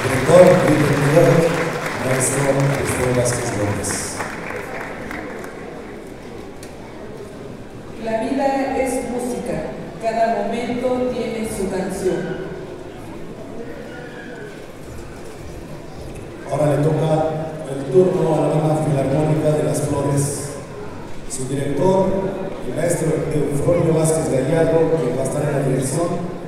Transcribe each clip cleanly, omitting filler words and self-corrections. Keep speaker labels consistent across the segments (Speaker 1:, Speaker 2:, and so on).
Speaker 1: Director, maestro Alfredo Vázquez López.
Speaker 2: La vida es música, cada momento tiene su canción.
Speaker 1: Ahora le toca el turno a la Banda Filarmónica de las Flores. Su director, el maestro Eufronio Vázquez Gallardo, quien va a estar en la dirección.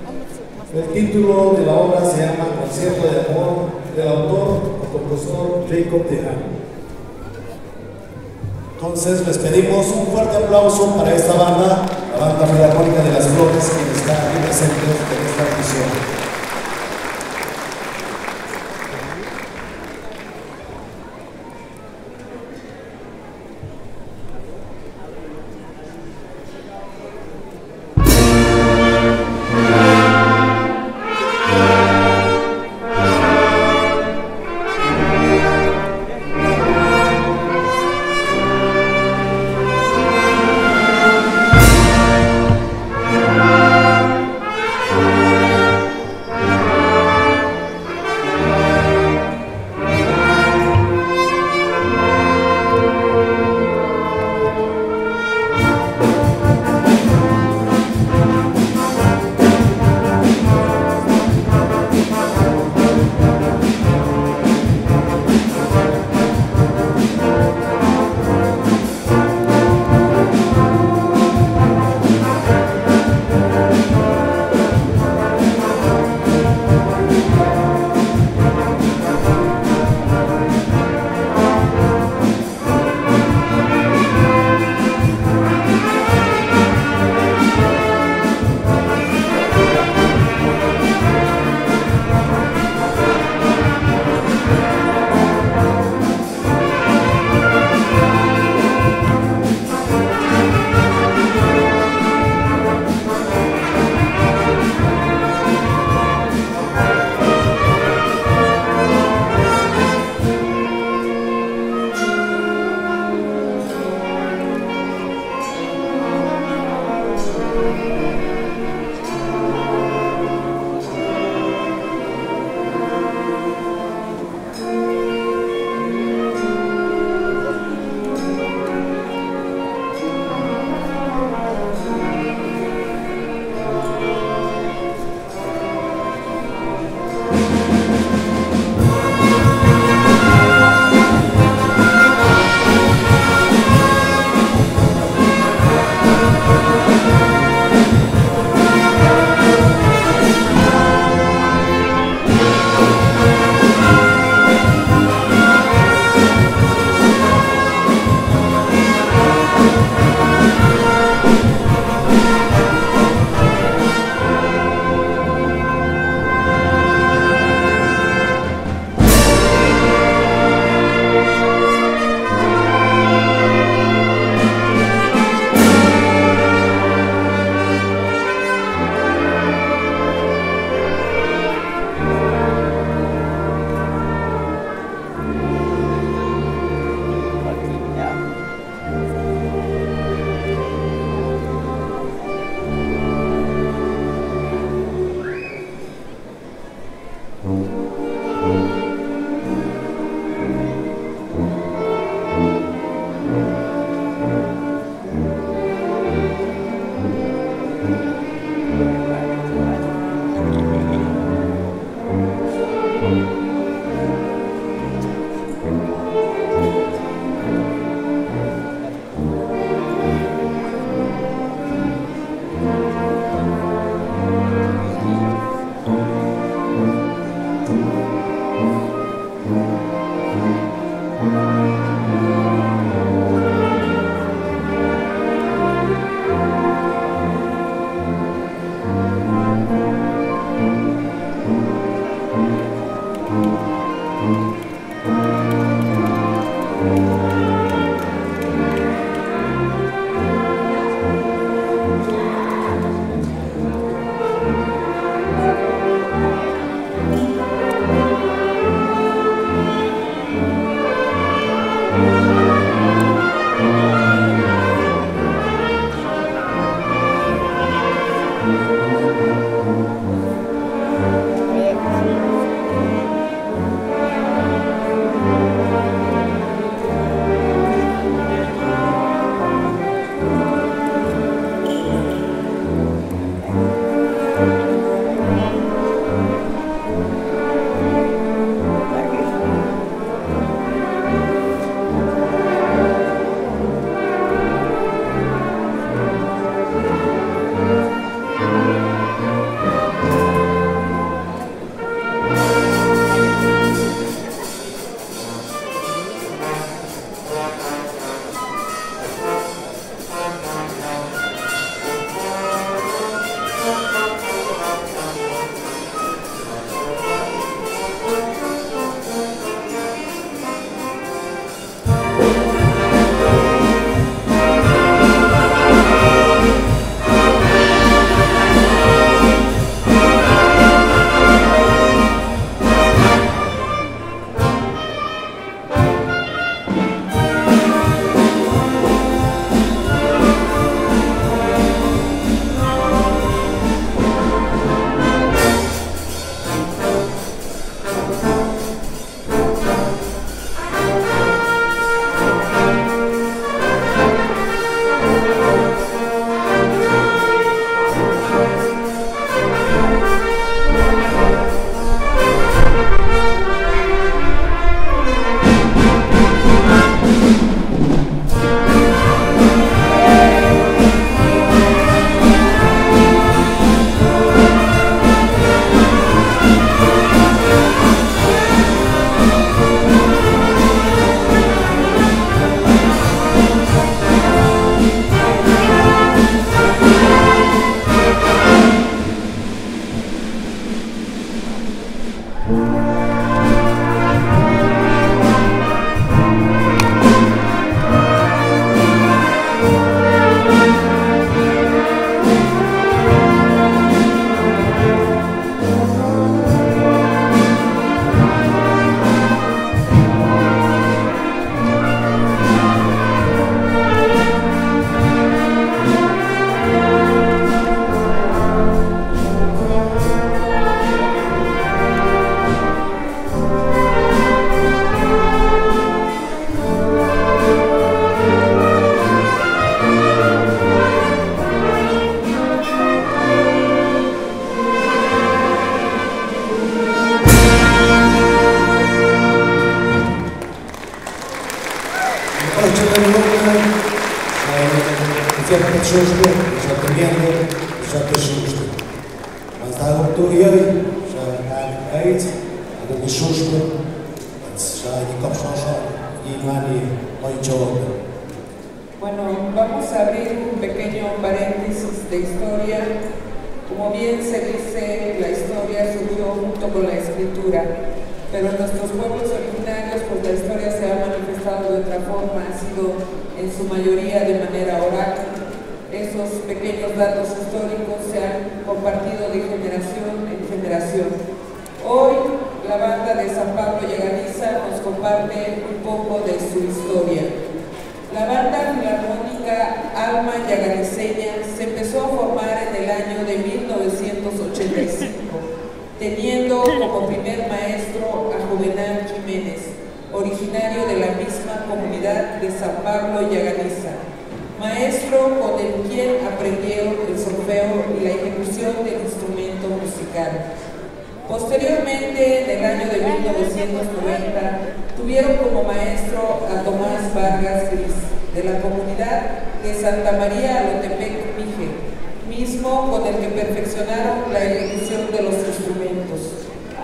Speaker 1: El título de la obra se llama Concierto de Amor, del autor o compositor Jacob Tejano. Entonces les pedimos un fuerte aplauso para esta banda, la Banda Filarmónica de las Flores, que está aquí presente en esta edición. skepta çështje, që të mjende, që të shushtë. Mas ta doktorjeri, që ka ecë, atë të shushtë, që një kopshosha, i mani moj qovë.
Speaker 2: Bueno, vamos a abrir un pequeño paréntesis de historia. Como bien se dice, la historia surgió junto con la escritura, pero en nuestros pueblos originarios pues la historia se ha manifestado de otra forma, ha sido en su mayoría de manera oral. Esos pequeños datos históricos se han compartido de generación en generación. Hoy la banda de San Pablo Llaganiza nos comparte un poco de su historia. La banda filarmónica Alma Llaganiceña se empezó a formar en el año de 1985, teniendo como primer maestro a Juvenal Jiménez, originario de la misma comunidad de San Pablo Llaganiza, maestro con el quien aprendieron el solfeo y la ejecución del instrumento musical. Posteriormente, en el año de 1990, tuvieron como maestro a Tomás Vargas Gris, de la comunidad de Santa María Alotepec, Mije, mismo con el que perfeccionaron la ejecución de los instrumentos.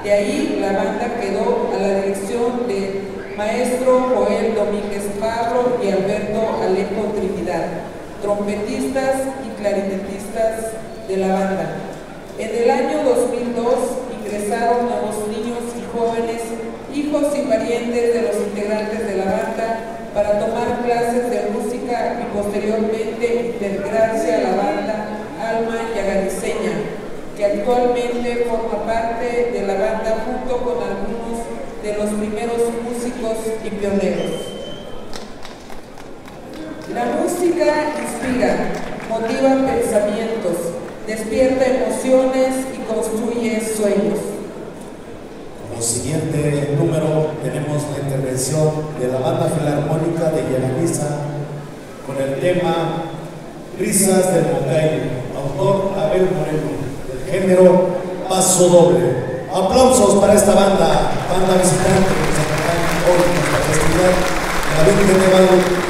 Speaker 2: De ahí, la banda quedó a la dirección de maestro Joel Domínguez Pablo y Alberto Alejo Trinidad, trompetistas y clarinetistas de la banda. En el año 2002, ingresaron nuevos niños y jóvenes, hijos y parientes de los integrantes de la banda, para tomar clases de música y posteriormente integrarse a la banda Alma Llaganiceña, que actualmente forma parte de la banda junto con algunos de los primeros músicos y pioneros. La música inspira, motiva pensamientos, despierta emociones y construye sueños.
Speaker 1: Como siguiente número tenemos la intervención de la Banda Filarmónica de Llaganiza con el tema Risas del Moncayo, autor Abel Moreno, del género paso doble. Aplausos para esta banda visitante que nos acompaña hoy en nuestra festividad de la Virgen de Guadalupe.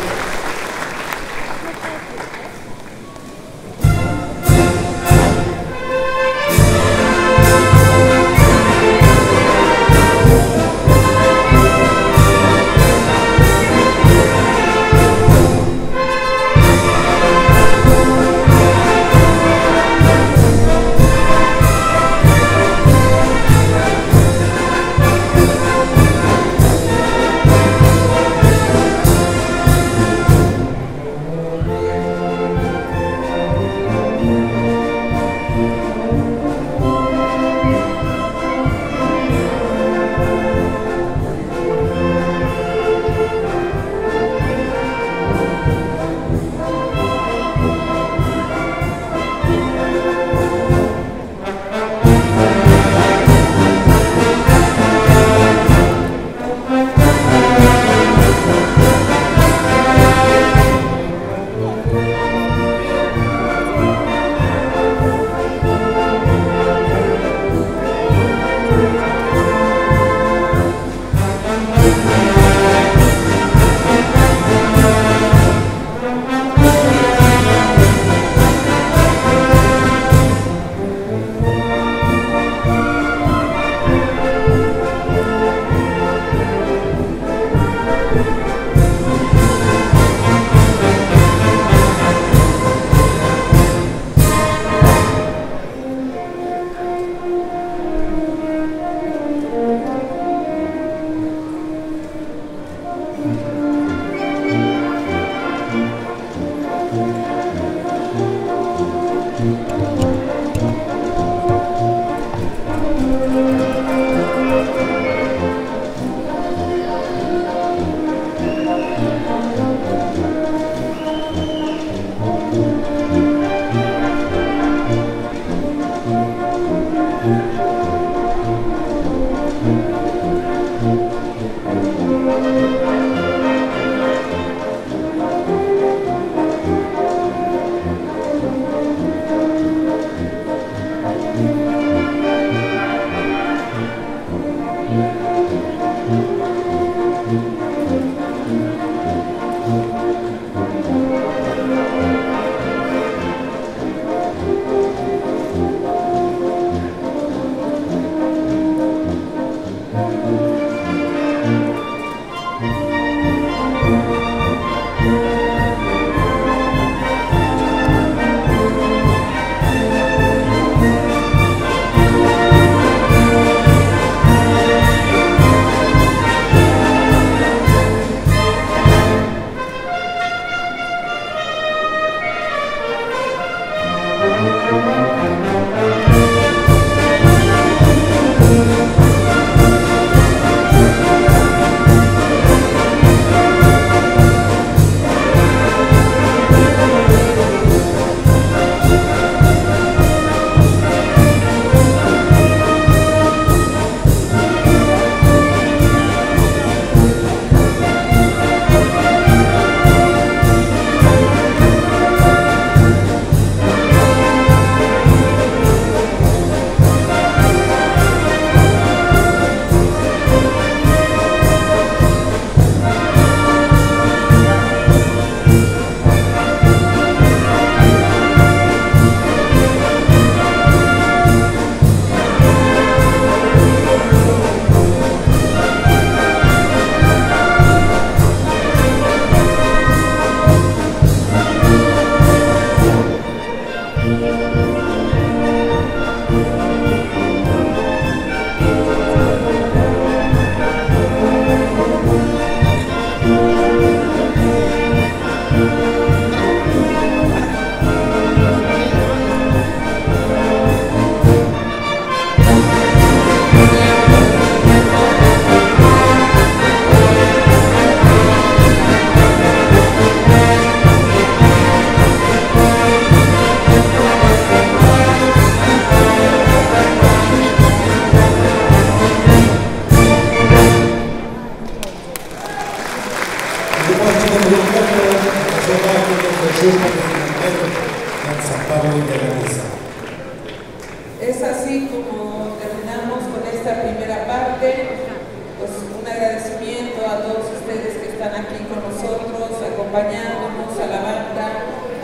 Speaker 2: acompañándonos a la banda,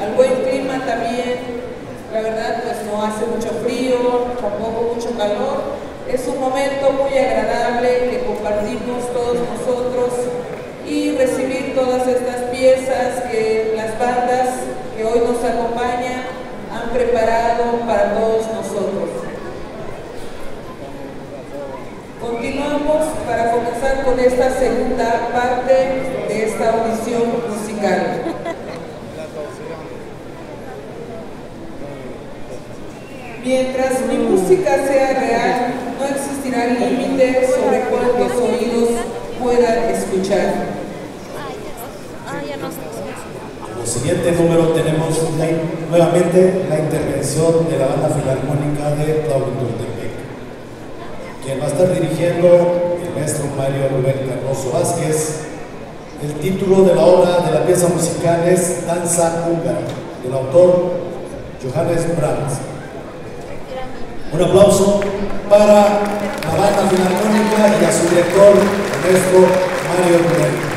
Speaker 2: al buen clima también. La verdad, pues no hace mucho frío, tampoco mucho calor. Es un momento muy agradable que compartimos todos nosotros y recibir todas estas piezas que las bandas que hoy nos acompañan han preparado para todos nosotros. Continuamos para comenzar con esta segunda parte de esta audición musical. Mientras mi música sea real, no existirá límite sobre cuántos oídos puedan escuchar.
Speaker 1: Como siguiente número tenemos nuevamente la intervención de la Banda Filarmónica de Tlahuitoltepec, quien va a estar dirigiendo el maestro Mario Rubén Cardoso Vázquez. El título de la obra de la pieza musical es Danza Húngara, del autor Johannes Brahms. Un aplauso para la Banda Filarmónica y a su director, el maestro Mario Rubén.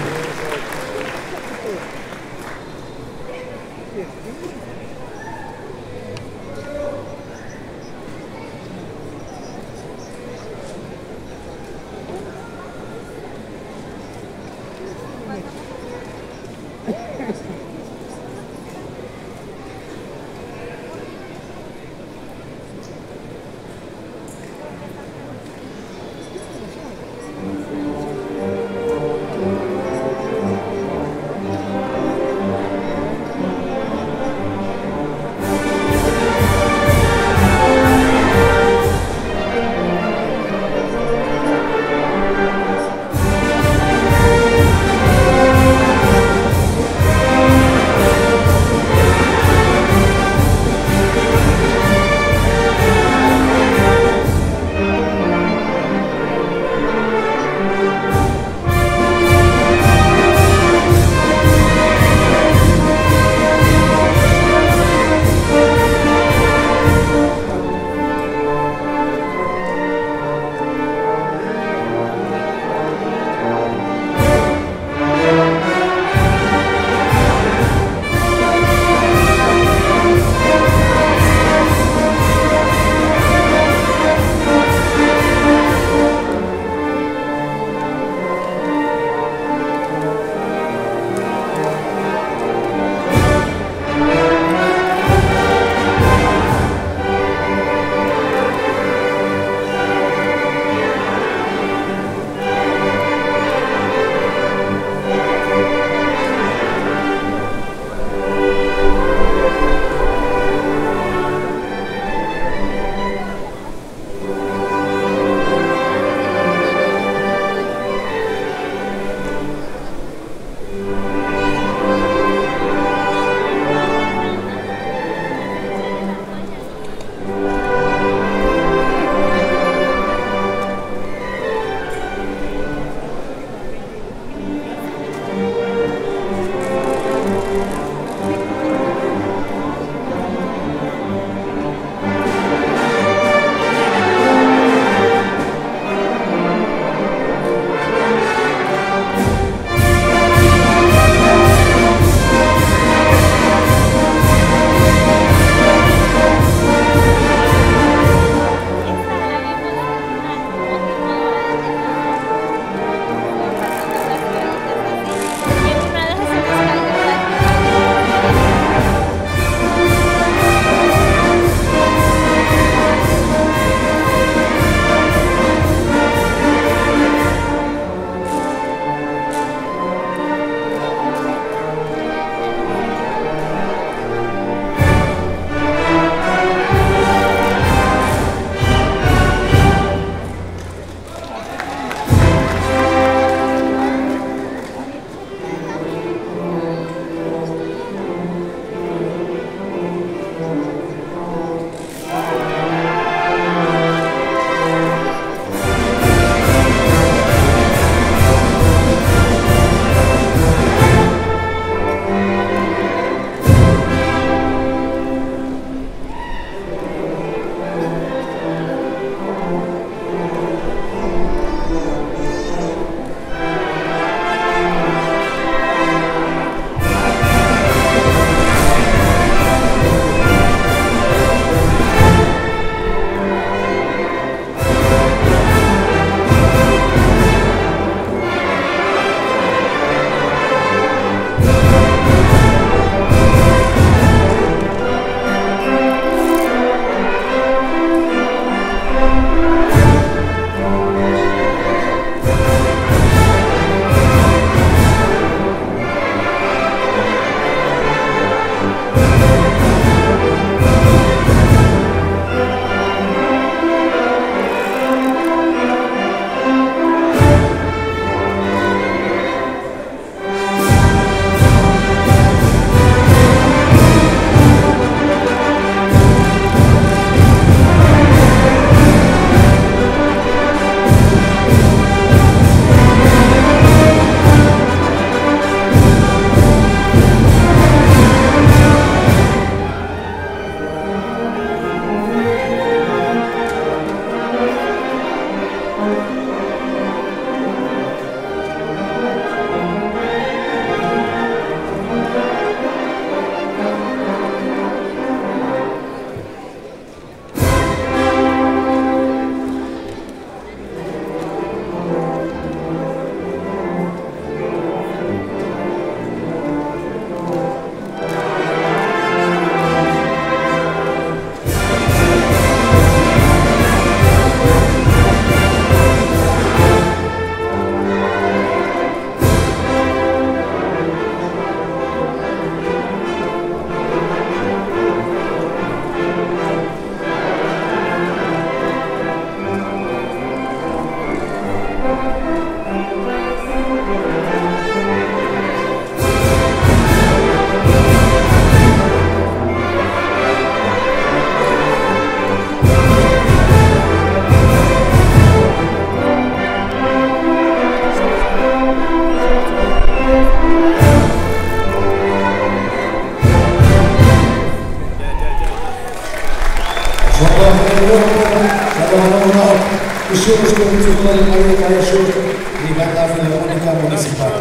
Speaker 1: Brigada Filarmónica Municipal.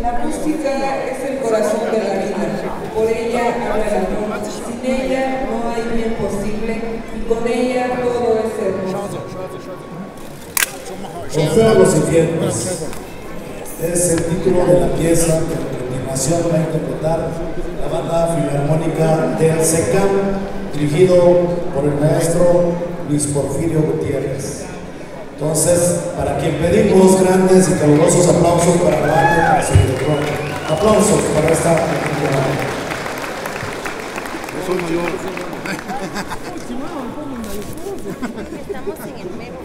Speaker 2: La música es el corazón de la vida, por ella habla el amor, sin ella no hay bien posible y con ella todo es hermoso.
Speaker 1: Orfeo los infiernos es el título de la pieza que a continuación va a interpretar la banda filarmónica del SECAM, dirigido por el maestro Luis Porfirio Gutiérrez. Entonces, para quien pedimos grandes y calurosos aplausos para la banda y para su director. Aplausos para esta banda.
Speaker 3: Estamos en el mero.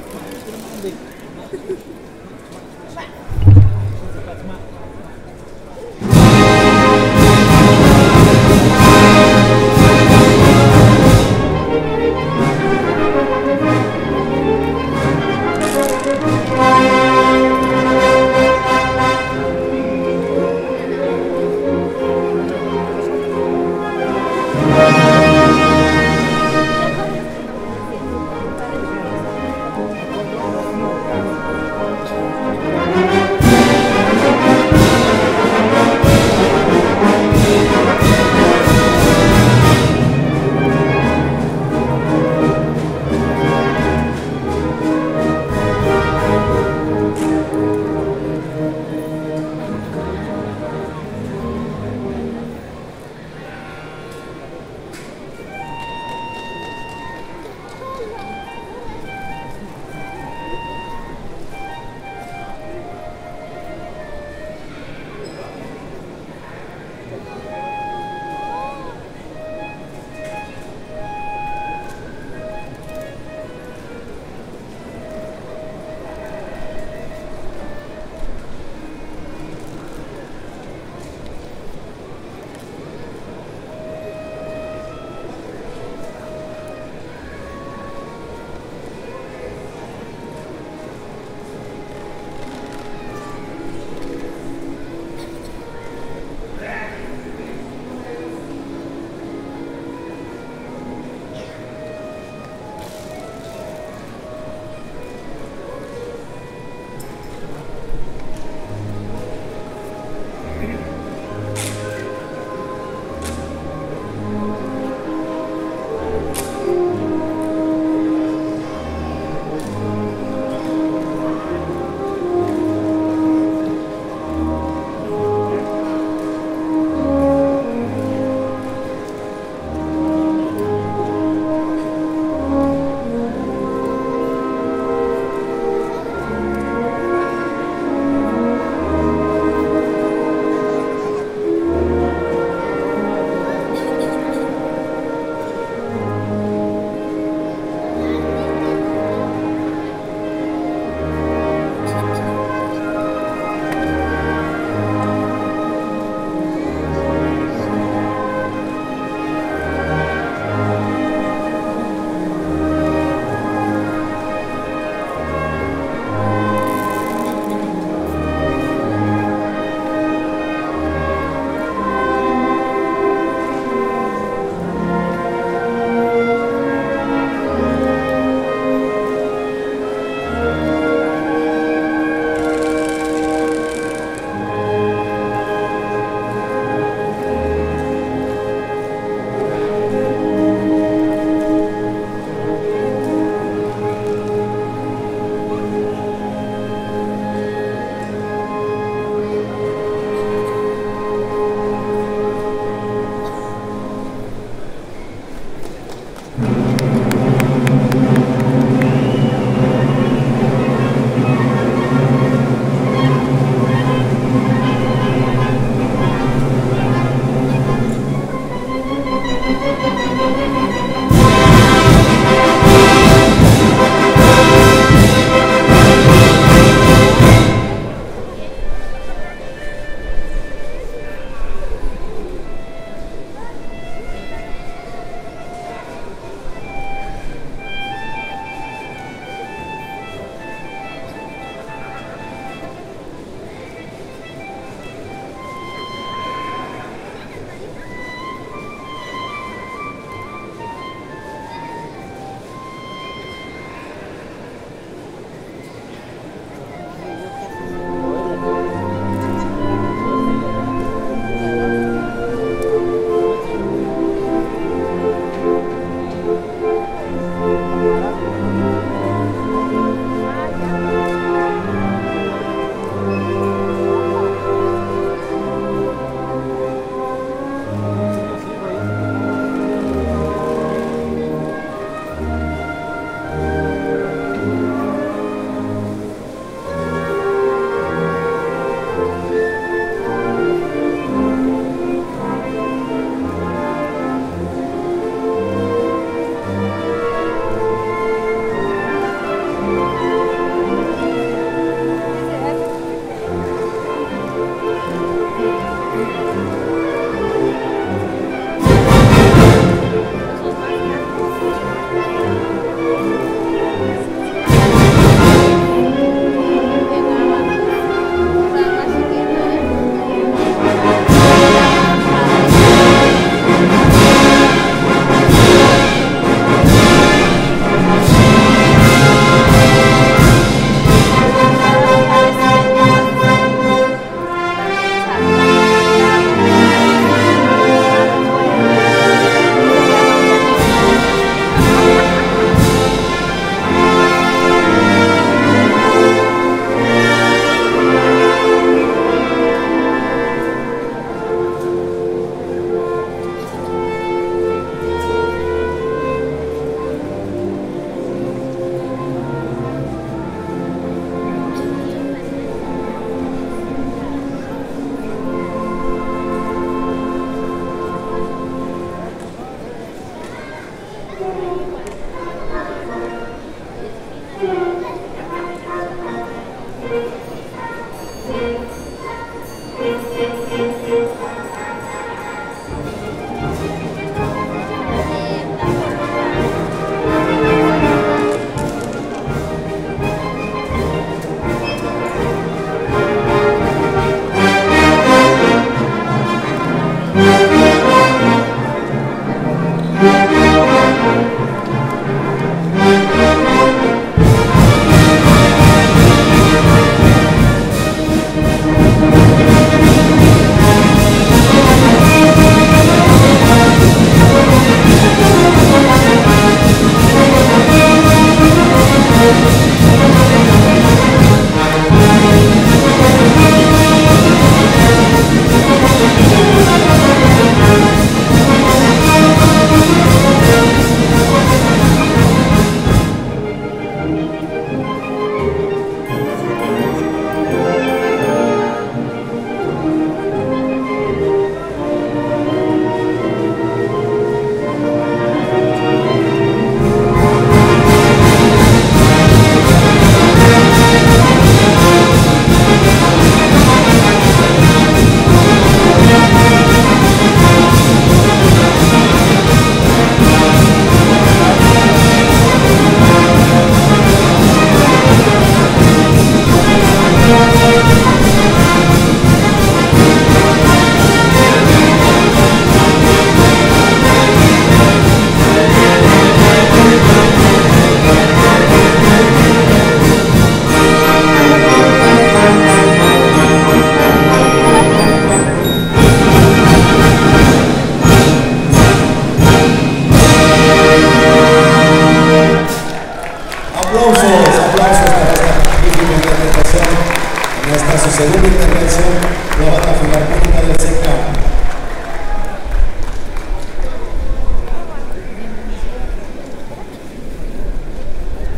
Speaker 1: segunda intervención, la banda filarmónica del CECA.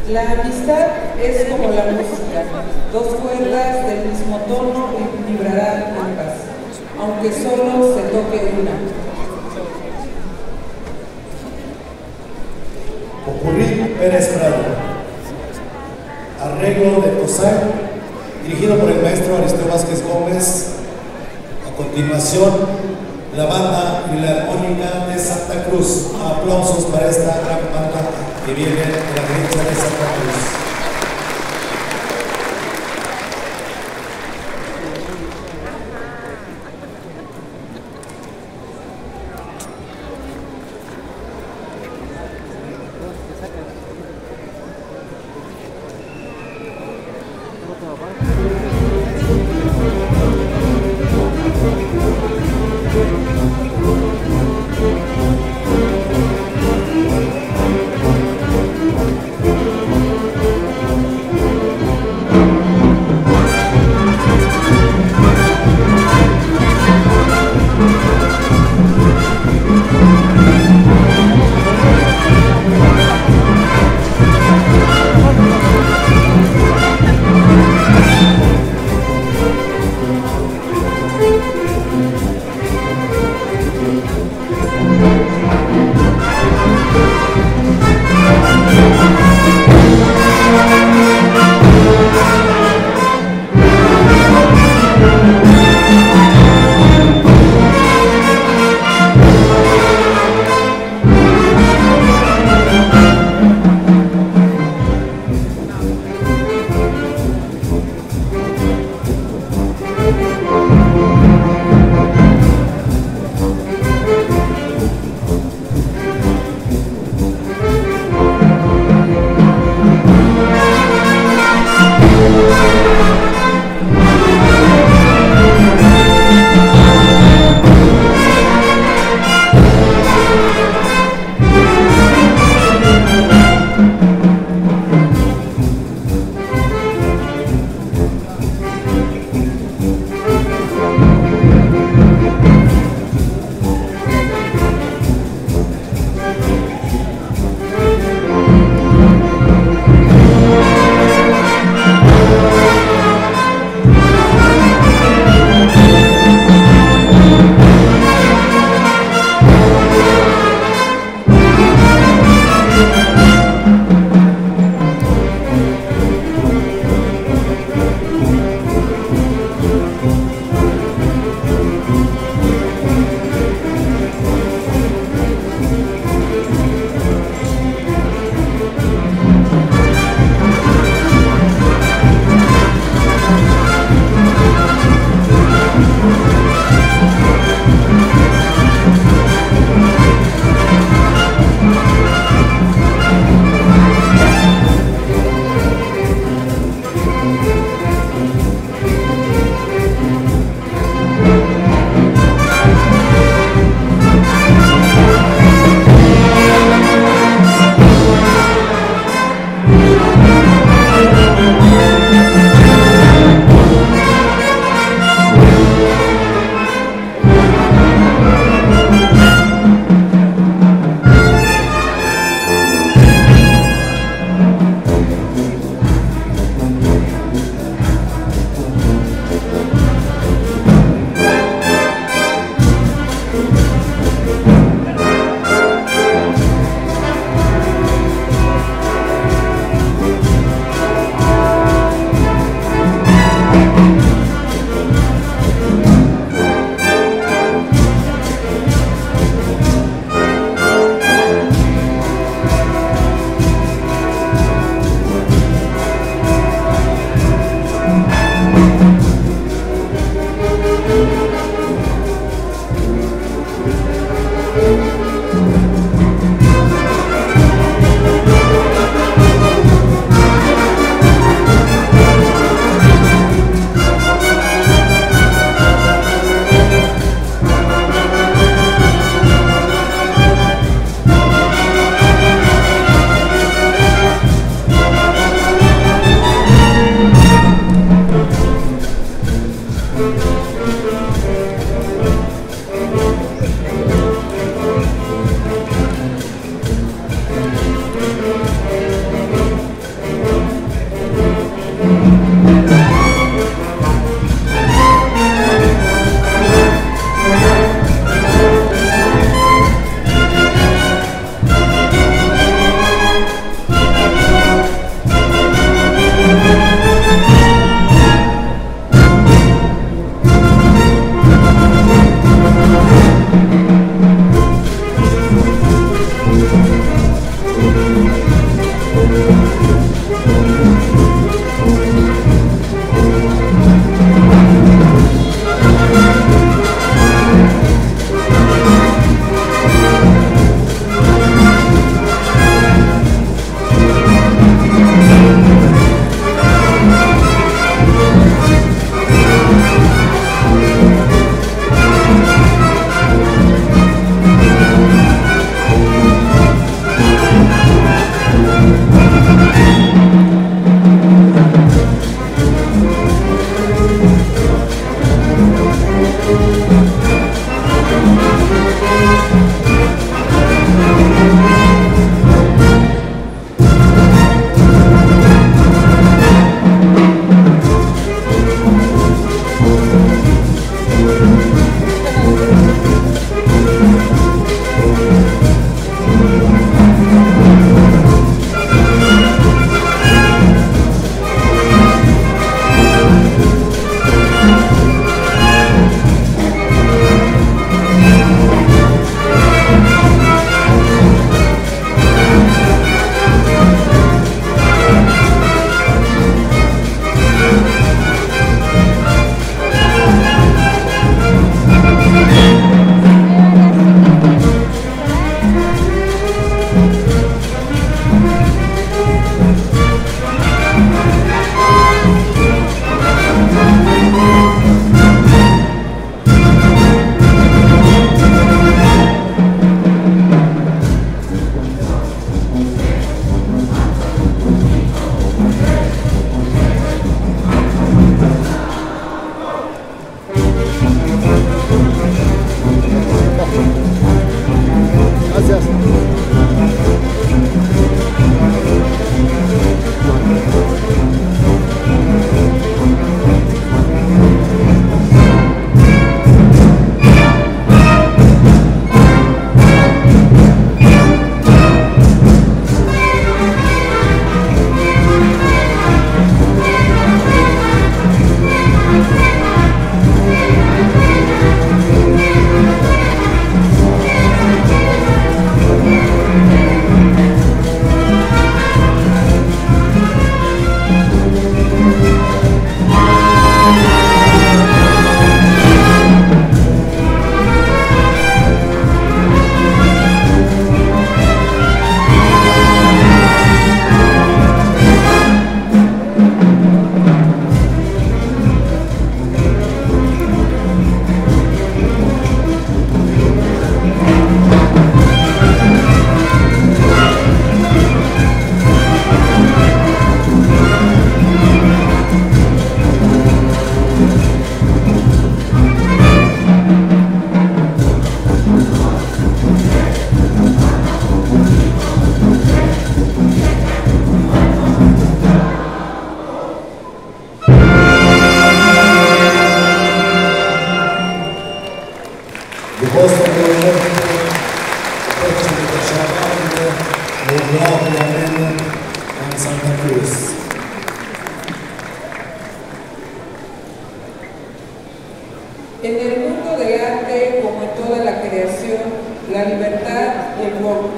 Speaker 2: La amistad es como la música, dos cuerdas del mismo tono vibrarán ambas, aunque solo se toque una.
Speaker 1: Popurrí Pérez Prado. Arreglo de Tosay, dirigido por el maestro Aristeo Vázquez Gómez. A continuación, la banda filarmónica de Santa Cruz. Aplausos para esta gran banda que viene de la provincia de Santa Cruz.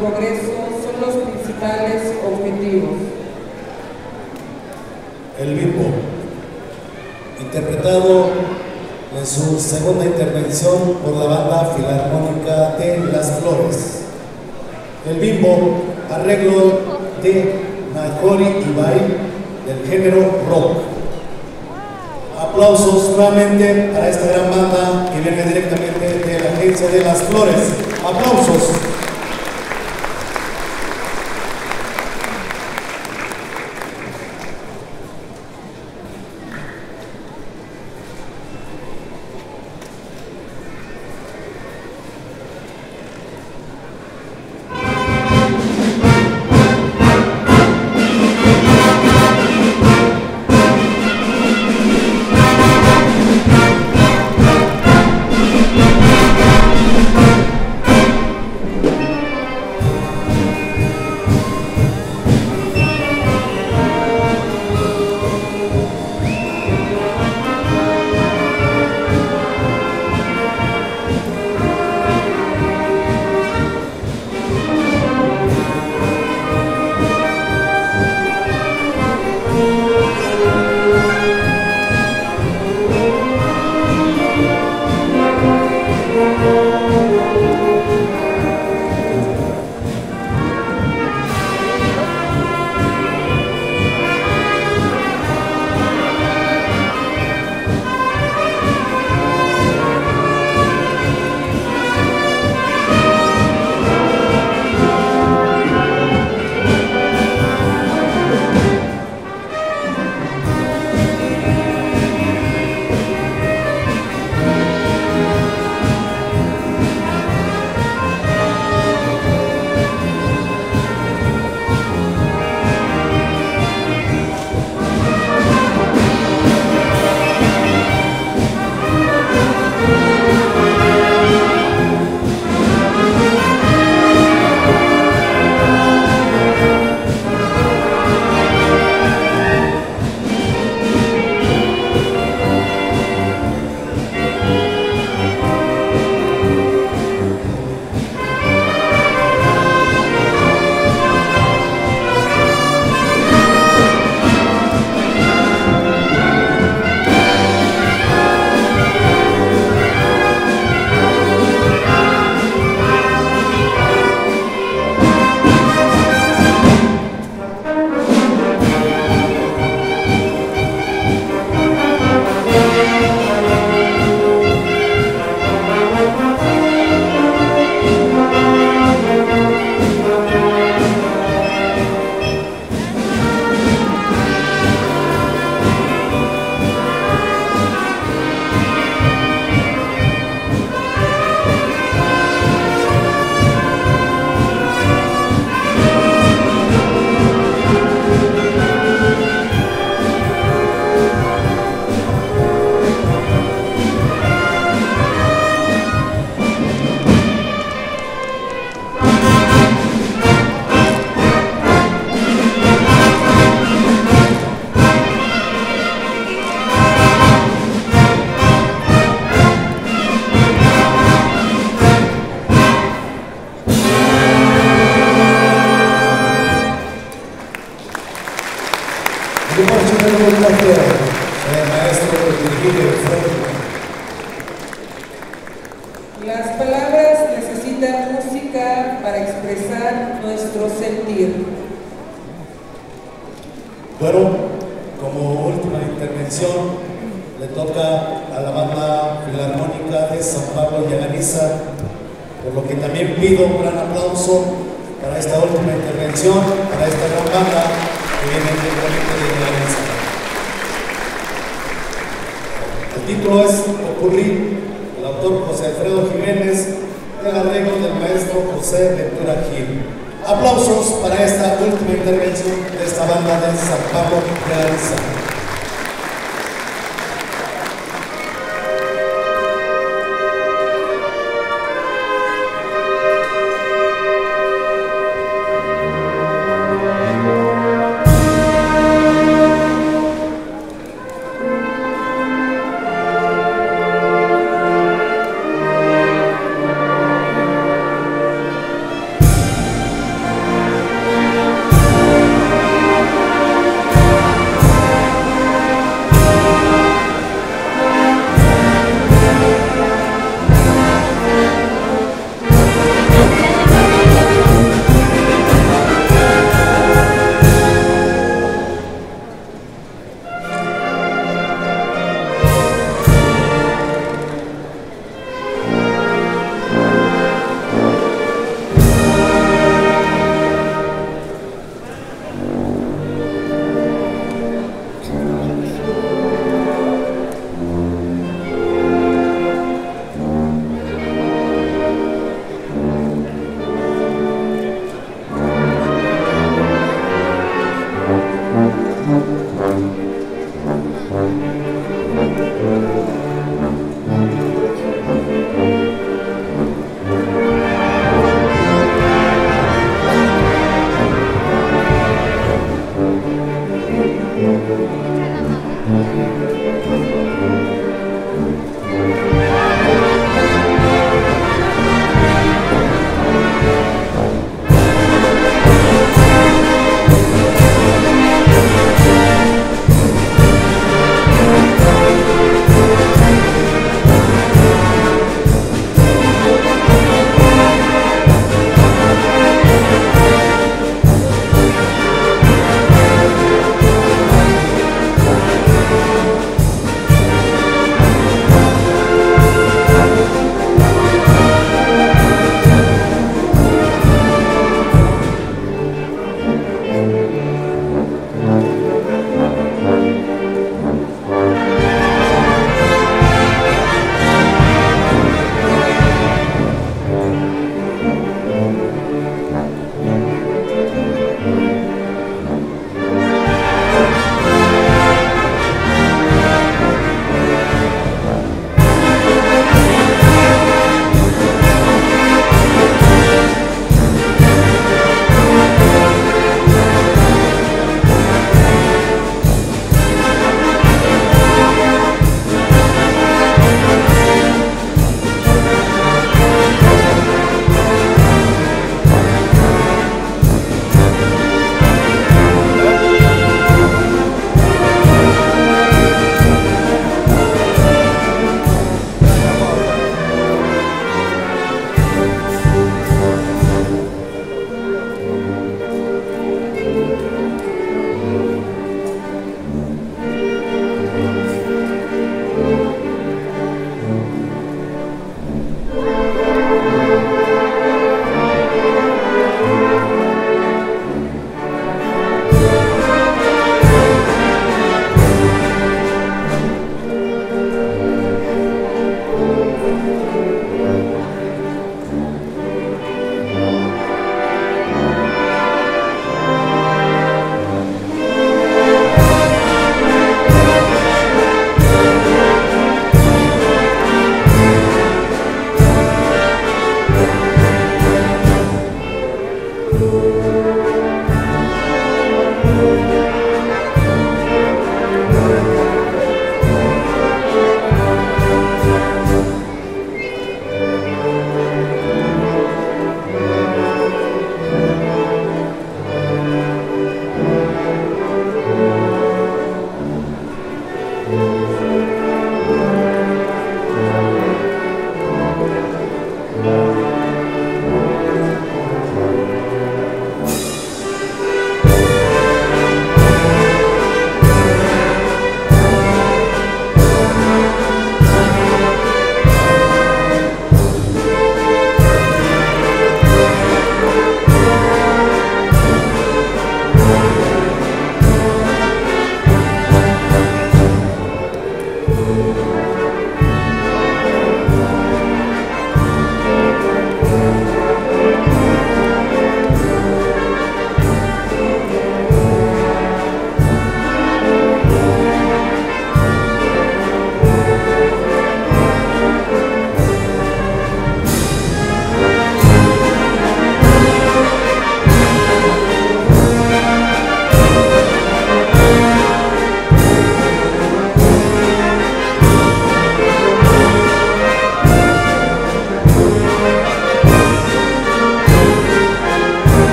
Speaker 2: progreso son los principales objetivos.
Speaker 1: El Bimbo, interpretado en su segunda intervención por la Banda Filarmónica de Las Flores. El Bimbo, arreglo de Nahori Ibai del género rock. Aplausos nuevamente para esta gran banda que viene directamente de la Agencia de Las Flores. Aplausos.
Speaker 2: Las palabras necesitan música para expresar nuestro sentir.
Speaker 1: Bueno, como última intervención le toca a la Banda Filarmónica de San Pablo y Aganiza, por lo que también pido un gran aplauso para esta última intervención, para esta gran banda que viene directamente de Aganiza. El título es Ocurrir, el autor José Alfredo Jiménez, el arreglo del maestro José Ventura Gil. Aplausos para esta última intervención de esta banda de San Pablo de Aganiza.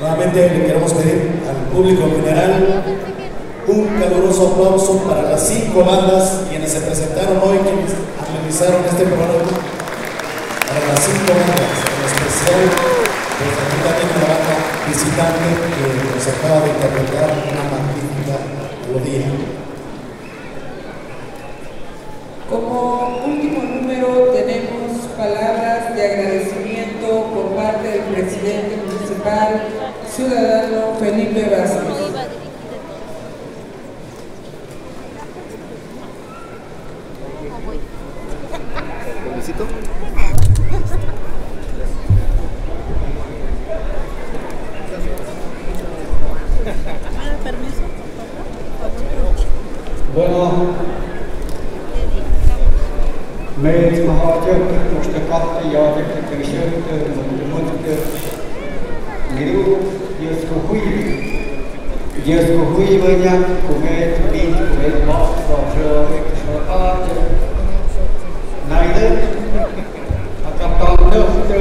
Speaker 1: Nuevamente le queremos pedir al público en general un caluroso aplauso para las 5 bandas quienes se presentaron hoy, quienes amenizaron este programa. Para las 5 bandas, en especial, pues aquí también la banda visitante que nos acaba de interpretar una magnífica melodía.
Speaker 2: Como último número tenemos palabras de agradecimiento por parte del presidente municipal ciudadano Felipe Vázquez.
Speaker 3: Bueno, mēs mahāķi, kurš te katra jātiek, ka šeit mūzika миру детскую хуйваня, кумет бить, кумет бахва, жёвик, шарпат, найдет, а каптан дөхтö,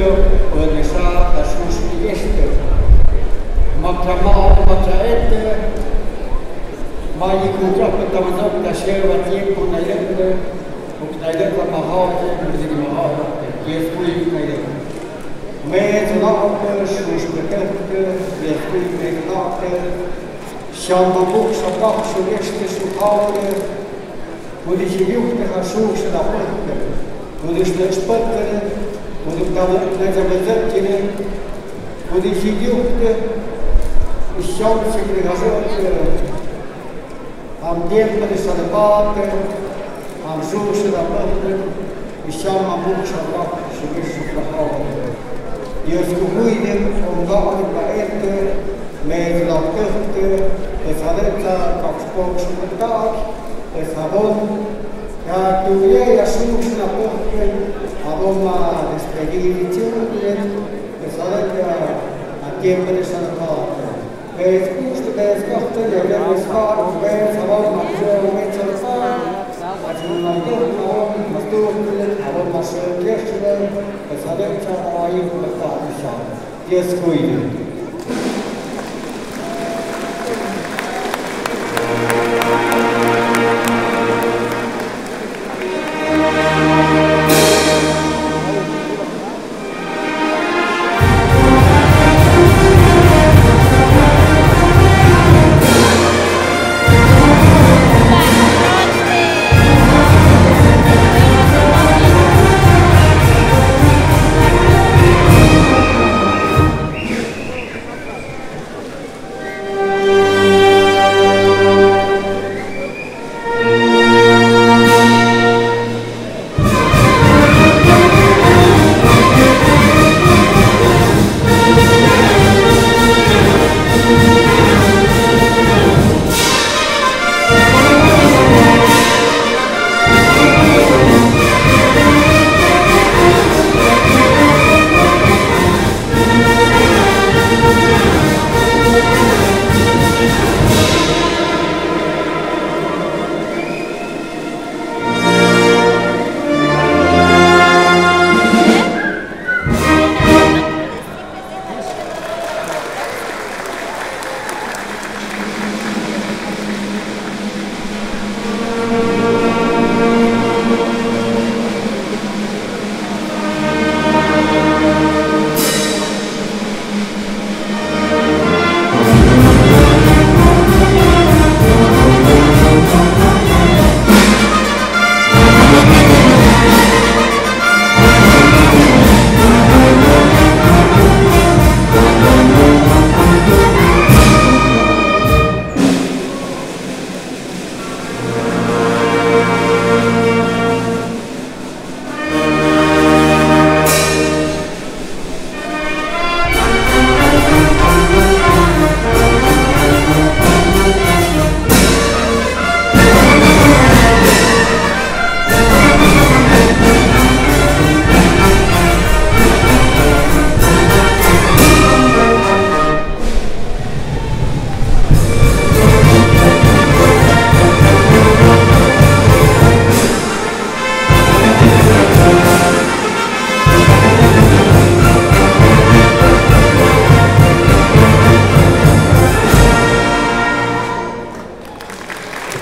Speaker 3: пылыша, ташушки ешты, макрамал, матраэты, Мали кутра потомазок ташева типу найдет, найдет махаоте, музыки махаоте, детскую найдет. Med natten, sjuskbetätte, lektyg med natten, Shamabuk, Shabak, Shureshte, Shukale, Kudi Shiyukte, Hashuk, Shadapette, Kudi Shleshpette, Kudi Nezabezettine, Kudi Shiyukte, Shamsikri Hashote, Am Diempere Shadapate, Am Shuk, Shadapette, Shamabuk, Shabak, Shureshte, Shukale. Jöskuhuiden on kauniita meillä on tehty, että otetaan 2 taas, että on ja tulee ja suuksena pohteen, avoma despeditiivitsuuden, että otetaan tiempere sanotaan. Meitä 6 ja järjestää, meitä avoma metsälfaa, Ajunan on mastuutulen, avoma söökessuuden, että otetaan aiemmin tahdissaan. Jöskuhuiden.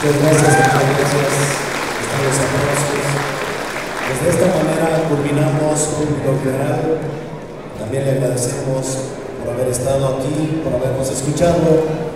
Speaker 1: Muchas gracias, gracias. Los aplausos. Pues de esta manera culminamos Público General. También le agradecemos por haber estado aquí, por habernos escuchado.